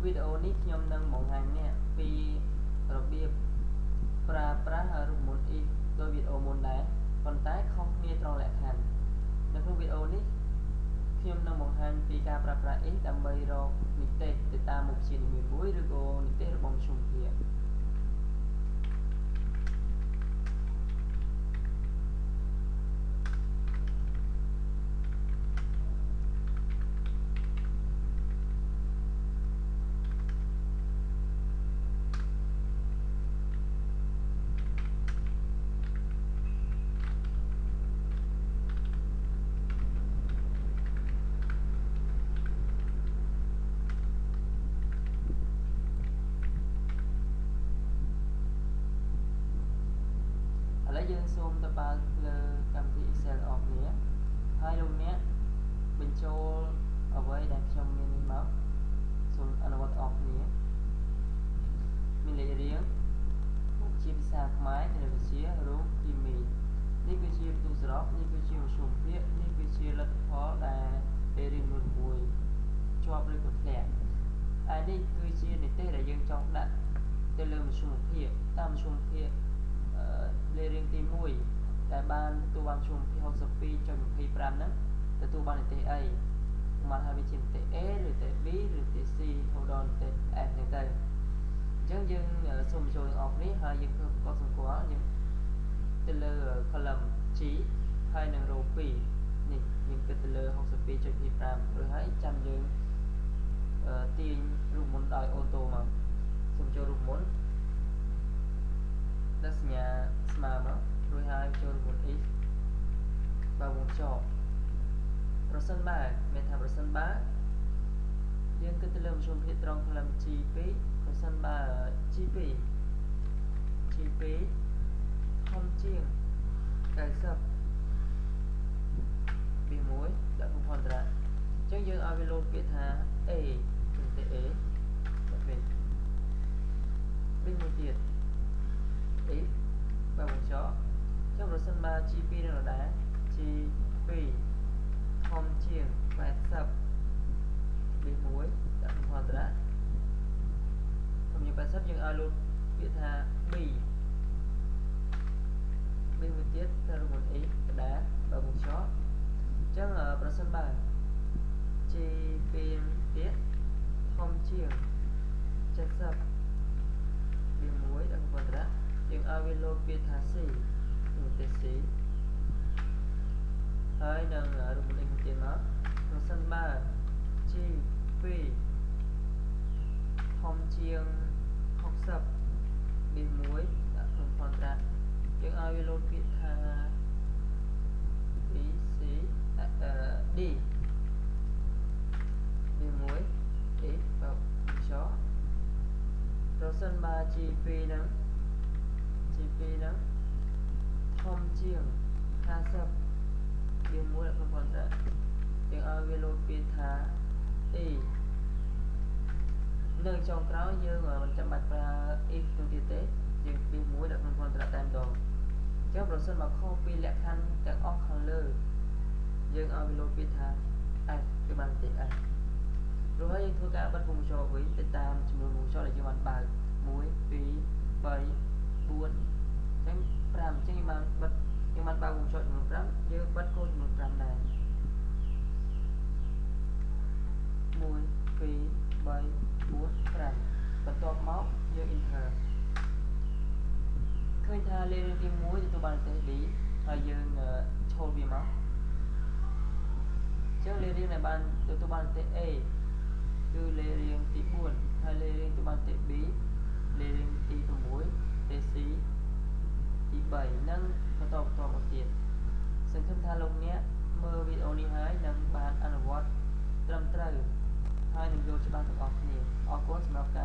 វីដេអូនេះខ្ញុំនឹងបង្ហាញអ្នកពីរបៀបប្រើប្រាស់រូបមន្ត if ដោយវីដេអូមុនដែរប៉ុន្តែខុសគ្នាត្រង់លក្ខខណ្ឌនៅក្នុងវីដេអូនេះខ្ញុំនឹងបង្ហាញពីការប្រើប្រាស់ if ដើម្បីរកនីតិទៅតាមមុខវិជ្ជានីមួយៗឬក៏នីតិរបស់មធ្យមភាគឥឡូវយើងសូមទៅបើកលើកម្មវិធី Excel អស់គ្នាហើយលោកអ្នកបញ្ចូលអ្វីដែលខ្ញុំមាននេះមកសូមអនុវត្តអស់គ្នាមានលេខរៀងមុខជាភាសាខ្មែរគណិតវិទ្យារូបគីមីនេះគឺជាទូសរុបនេះគឺជាមធ្យមភាគនេះគឺជាលទ្ធផលដែលពេលរៀនមួយជាប់ឬក៏ធ្លាក់ហើយនេះគឺជានីតិដែលយើងចង់ដាក់ទៅលើមធ្យមភាគតាមមធ្យមភាគលេខរៀងទី1ដែលបានទទួលបានមធ្យមភាគ 62.25 ហ្នឹងទទួលបាននីតិអីមកហើយវាជានីតិ A ឬនីតិ B ឬនីតិ C រហូតដល់នីតិ F ហ្នឹងទៅអញ្ចឹងយើងសូមបញ្ចូលទាំងអស់គ្នាហើយយើងធ្វើប្រកបសម្គាល់យើងទៅលើ column G ហើយនឹង row 2នេះយើងគិតទៅលើ 62.25 រួចហើយចាំយើងទាញរូបមន្តដោយអូតូមកសូមចូលរូបមន្តដាក់សញ្ញាស្មើមករួចហើយចូលរូបមន្ត if បើវងចប់ប្រសិនបើមានថាប្រសិនបើយើងគិតទៅលើមធ្យមភាគត្រង់ column G2 ប្រសិនបើ G2 ធំជាង 90 ពី1ដាក់បំផុនតារាអញ្ចឹងយើងឲ្យវាលោតពាក្យថា A គឺទៅ A បាត់វិញមួយទៀត if បើវងចប់អញ្ចឹងប្រសិនបើ G2 នៅដែរ G2 ធំជាង 80 ពី1ដាក់បំផុនតារាធំជាង 80 យើងឲ្យលោតពាក្យថា B មួយទៀតទៅរូបមន្ត if កដាបើវងចប់អញ្ចឹងប្រសិនបើ G2 ទៀតធំជាង 70 ពី1ដាក់បំផុនតារាយើងឲ្យវាលោតពាក្យថា C មួយទៀត C ហើយនឹងរូបមន្ត if ទៀតមកប្រសិនបើ G2 ធំជាង 60 ពី1ដាក់បំផុនតារាយើងឲ្យវាលោតពាក្យថា B C D ពី1 if បើចោប្រសិនបើ G2 ហ្នឹងធំជាង 50 ពី1ដាក់បំផុនតារាយើងឲ្យវាលោតពាក្យថា E នៅចុងក្រោយយើងមិនចាំបាច់ប្រើ if ទៅទៀតទេយើងពី1ដាក់បំផុនតារាតែម្ដងអញ្ចឹងប្រសិនបើខុសពីលក្ខខណ្ឌទាំងអស់ខាងលើយើងឲ្យវាលោតពាក្យថា F គឺបាននីតិ F ព្រោះហើយយើងធ្វើការបិទវងចរវិញទៅតាមចំនួនវងចរដែលយើងបានបើក1 2 3 4 អញ្ចឹង5អញ្ចឹងយើងបានបើកវងចរចំនួន5យើងបិទគោលចំនួន5ដែរ1 2 3 4 5បន្ទាប់មកយើង enter ឃើញថាលេខរៀងទី1ទទួលបាននីតិ D ហើយយើងឈរវាមកអញ្ចឹងលេខរៀងដែលបានទទួលបាននីតិ A គឺលេខរៀងទី4ហើយលេខរៀងទទួលបាននីតិ B លេខរៀងទី6នីតិ C ទី3និងបន្តមកទៀតសង្ឃឹមថាលោកអ្នកមើលវីដេអូនេះហើយនឹងបានអនុវត្តត្រឹមត្រូវហើយនឹងយល់ច្បាស់ទាំងអស់គ្នាអរគុណសម្រាប់ការ